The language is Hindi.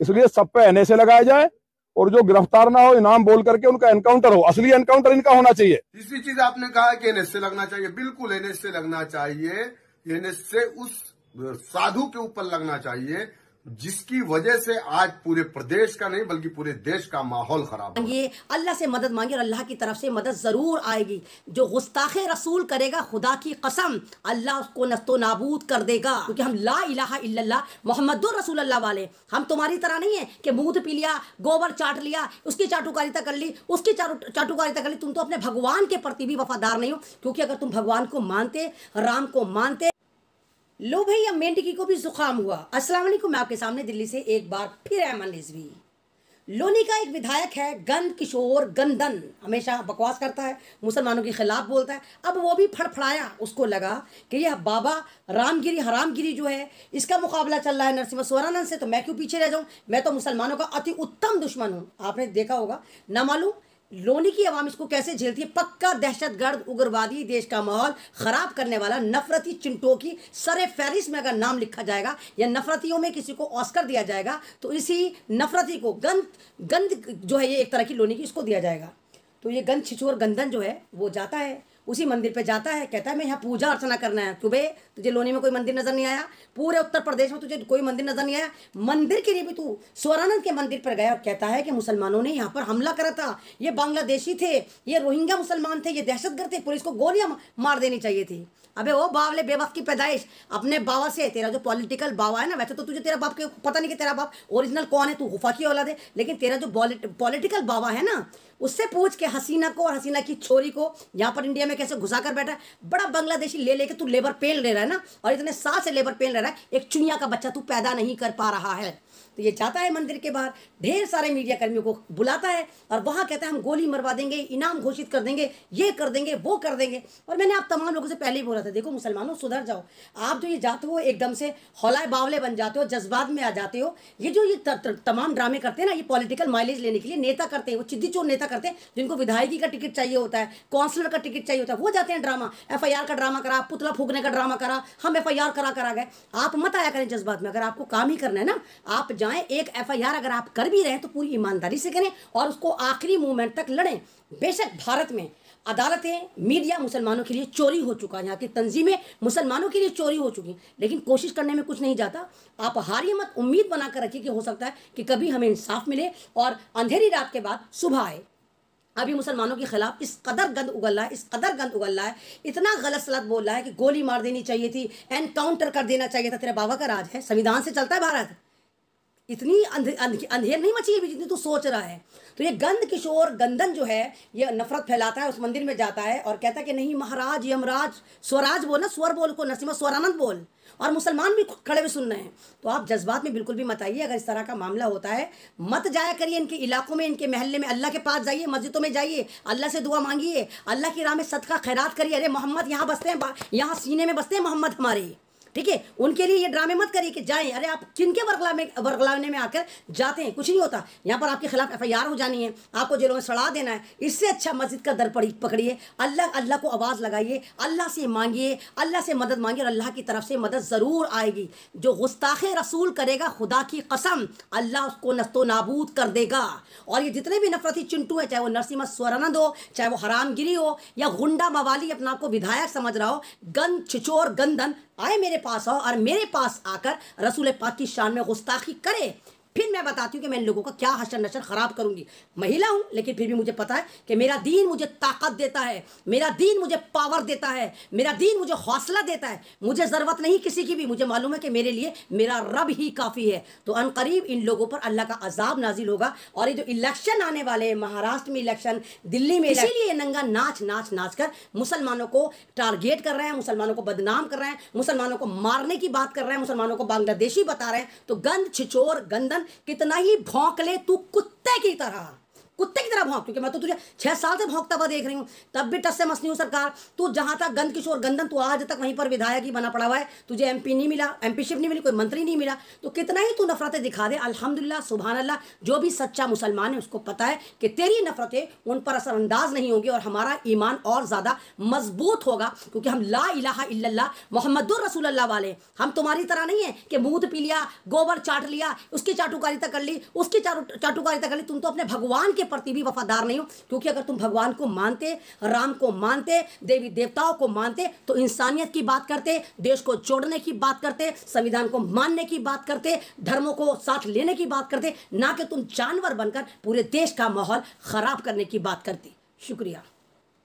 इसलिए सब पे एनएसए लगाया जाए और जो गिरफ्तार ना हो इनाम बोल करके उनका एनकाउंटर हो, असली एनकाउंटर इनका होना चाहिए। तीसरी चीज आपने कहा कि एनएसए लगना चाहिए, बिल्कुल एनएसए लगना चाहिए। एनएसए उस साधु के ऊपर लगना चाहिए जिसकी वजह से आज पूरे प्रदेश का नहीं बल्कि पूरे देश का माहौल खराब है। ये अल्लाह से मदद मांगे और अल्लाह की तरफ से मदद जरूर आएगी। जो गुस्ताखे रसूल करेगा, खुदा की कसम अल्लाह उसको नस्तो नाबूद कर देगा, क्योंकि हम ला इलाहा इल्लल्लाह मोहम्मदुर रसूलुल्लाह वाले। हम तुम्हारी तरह नहीं है कि मुंह पी लिया, गोबर चाट लिया, उसकी चाटुकारिता कर ली, उसकी चाटुकारिता कर ली। तुम तो अपने भगवान के प्रति भी वफादार नहीं हो, क्योंकि अगर तुम भगवान को मानते, राम को मानते। लो भैया, मेंढकी को भी जुकाम हुआ। अस्सलाम वालेकुम, मैं आपके सामने दिल्ली से एक बार फिर अहमद रिजवी। लोनी का एक विधायक है गंद किशोर गंदन, हमेशा बकवास करता है, मुसलमानों के खिलाफ बोलता है। अब वो भी फड़फड़ाया, उसको लगा कि यह बाबा रामगिरी हरामगिरी जो है इसका मुकाबला चल रहा है नरसिम्हा स्वरानंद से, तो मैं क्यों पीछे रह जाऊं? मैं तो मुसलमानों का अति उत्तम दुश्मन हूं। आपने देखा होगा, ना मालूम लोनी की आवाम इसको कैसे झेलती है। पक्का दहशतगर्द उग्रवादी, देश का माहौल खराब करने वाला, नफरती चिंटों की सरे फहरिस्त में अगर नाम लिखा जाएगा या नफरतियों में किसी को ऑस्कर दिया जाएगा तो इसी नफरती को गंद जो है ये एक तरह की लोनी की इसको दिया जाएगा। तो ये गंद छिछोर गंदन जो है वो जाता है उसी मंदिर पे जाता है, कहता है मैं यहाँ पूजा अर्चना करना है। क्यों बे, तुझे लोनी में कोई मंदिर नजर नहीं आया? पूरे उत्तर प्रदेश में तुझे कोई मंदिर नजर नहीं आया? मंदिर के लिए भी तू स्वरानंद के मंदिर पर गया और कहता है कि मुसलमानों ने यहाँ पर हमला करा था, ये बांग्लादेशी थे, ये रोहिंग्या मुसलमान थे, ये दहशतगर्द थे, पुलिस को गोलियां मार देनी चाहिए थी। अबे वो बावले बेवक्त की पैदाइश, अपने बाबा से, तेरा जो पॉलिटिकल बाबा है ना, वैसे तो तुझे तेरा बाप के पता नहीं कि तेरा बाप ओरिजिनल कौन है, तू गुफा की औलाद है, लेकिन तेरा जो पॉलिटिकल बाबा है ना, उससे पूछ के हसीना को और हसीना की छोरी को यहाँ पर इंडिया में कैसे घुसा कर बैठा है। बड़ा बांग्लादेशी ले लेके तू लेबर पेन ले रहा है ना, और इतने साल से लेबर पेन ले रहा है, एक चुनिया का बच्चा तू पैदा नहीं कर पा रहा है। तो ये जाता है मंदिर के बाहर, ढेर सारे मीडिया कर्मियों को बुलाता है और वहां कहता है हम गोली मरवा देंगे, इनाम घोषित कर देंगे, ये कर देंगे, वो कर देंगे। और मैंने आप तमाम लोगों से पहले ही बोला था, देखो मुसलमानों सुधर जाओ। आप जो ये जाते हो एकदम से हौलाए बावले बन जाते हो, जज्बात में आ जाते हो। ये जो ये तमाम ड्रामे करते हैं ना, ये पॉलिटिकल माइलेज लेने के लिए नेता करते हैं, वो चिद्दी चोर नेता करते हैं, जिनको विधायकी का टिकट चाहिए होता है, काउंसलर का टिकट चाहिए होता है, वो जाते हैं ड्रामा, FIR का ड्रामा करा, पुतला फूकने का ड्रामा करा, हम FIR करा गए। आप मत आया करें जज्बात में। अगर आपको काम ही करना है ना, आप जाएं, एक FIR अगर आप कर भी रहे हैं तो पूरी ईमानदारी से करें और उसको आखिरी मूवमेंट तक लड़ें। बेशक भारत में अदालतें, मीडिया मुसलमानों के लिए चोरी हो चुका है, यहाँ की तंजीमें मुसलमानों के लिए चोरी हो चुकी, लेकिन कोशिश करने में कुछ नहीं जाता। आप हारिए मत, उम्मीद बनाकर रखिए कि हो सकता है कि कभी हमें इंसाफ मिले और अंधेरी रात के बाद सुबह आए। अभी मुसलमानों के खिलाफ इस कदर गंद उगल रहा है, इस कदर गंद उगल रहा है, इतना गलत सलत बोल रहा है कि गोली मार देनी चाहिए थी, एनकाउंटर कर देना चाहिए था। तेरे बाबा का राज है, संविधान से चलता है भारत। इतनी अंधेर नहीं मची है जितनी तू सोच रहा है। तो ये गंद किशोर गंदन जो है ये नफरत फैलाता है, उस मंदिर में जाता है और कहता है कि नहीं महाराज यमराज, स्वराज बोल ना, स्वर बोल को, नरसिम्हा स्वरानंद बोल। और मुसलमान भी खड़े हुए सुन रहे हैं। तो आप जज्बात में बिल्कुल भी मत आइए। अगर इस तरह का मामला होता है मत जाया करिए इनके इलाकों में, इनके महल्ले में। अल्लाह के पास जाइए, मस्जिदों में जाइए, अल्लाह से दुआ मांगिए, अल्लाह की राह में सदका खैरात करिए। अरे मोहम्मद यहाँ बसते हैं, यहाँ सीने में बसते हैं मोहम्मद हमारे, ठीक है। उनके लिए ये ड्रामे मत करिए कि जाएं। अरे आप किनके वर्गलाने में आकर जाते हैं, कुछ नहीं होता। यहाँ पर आपके खिलाफ FIR हो जानी है, आपको जेलों में सड़ा देना है। इससे अच्छा मस्जिद का दर पकड़िए, अल्लाह को आवाज़ लगाइए, अल्लाह से मांगिए, अल्लाह से मदद मांगिए और अल्लाह की तरफ से मदद ज़रूर आएगी। जो गुस्ताखे रसूल करेगा, खुदा की कसम अल्लाह उसको नस्तो नाबूद कर देगा। और ये जितने भी नफरती चिंटू हैं, चाहे वो नरसिम्हा स्वरानंद हो, चाहे वो हरामगिरी हो या गुंडा मवाली अपना आपको विधायक समझ रहा हो, गंद छिछोर गंदन, आए मेरे पास आओ और मेरे पास आकर रसूल पाक की शान में गुस्ताखी करे। फिर मैं बताती हूँ कि मैं इन लोगों का क्या हशर नशर खराब करूंगी। महिला हूँ लेकिन फिर भी मुझे पता है कि मेरा दीन मुझे ताकत देता है, मेरा दीन मुझे पावर देता है, मेरा दीन मुझे हौसला देता है। मुझे ज़रूरत नहीं किसी की भी, मुझे मालूम है कि मेरे लिए मेरा रब ही काफ़ी है। तो अनकरीब इन लोगों पर अल्लाह का अजाब नाजिल होगा। और ये जो इलेक्शन आने वाले हैं, महाराष्ट्र में इलेक्शन, दिल्ली में, इसीलिए ये नंगा नाच कर मुसलमानों को टारगेट कर रहे हैं, मुसलमानों को बदनाम कर रहे हैं, मुसलमानों को मारने की बात कर रहे हैं, मुसलमानों को बांग्लादेशी बता रहे हैं। तो गंद छिछोर गंदन कितना ही भौंक ले तू कुत्ते की तरह, कुत्ते की तरह भौंक, क्योंकि मैं तो तुझे 6 साल से भौंकता हुआ देख रही हूँ, तब भी टस से मस नहीं हूँ सरकार। तू जहां तक गंद किशोर गंदन, तू आज तक वहीं पर विधायक ही बना पड़ा हुआ है, तुझे MP नहीं मिला, MP-शिप नहीं मिली, कोई मंत्री नहीं मिला, तो कितना ही तू नफरतें दिखा दे, अल्हम्दुलिल्लाह सुभान अल्लाह, जो भी सच्चा मुसलमान है उसको पता है कि तेरी नफरतें उन पर असरअंदाज नहीं होंगी और हमारा ईमान और ज्यादा मजबूत होगा, क्योंकि हम ला इलाहा इल्लल्लाह मोहम्मदुर रसूलुल्लाह वाले। हम तुम्हारी तरह नहीं है कि मूत पी लिया, गोबर चाट लिया, उसकी चाटुकारिता कर ली, उसकी चाटुकारिता कर ली। तुम तो अपने भगवान के प्रति भी वफादार नहीं हो, क्योंकि अगर तुम भगवान को मानते, राम को मानते, देवी देवताओं को मानते, तो इंसानियत की बात करते, देश को जोड़ने की बात करते, संविधान को मानने की बात करते, धर्मों को साथ लेने की बात करते, ना कि तुम जानवर बनकर पूरे देश का माहौल खराब करने की बात करते। शुक्रिया।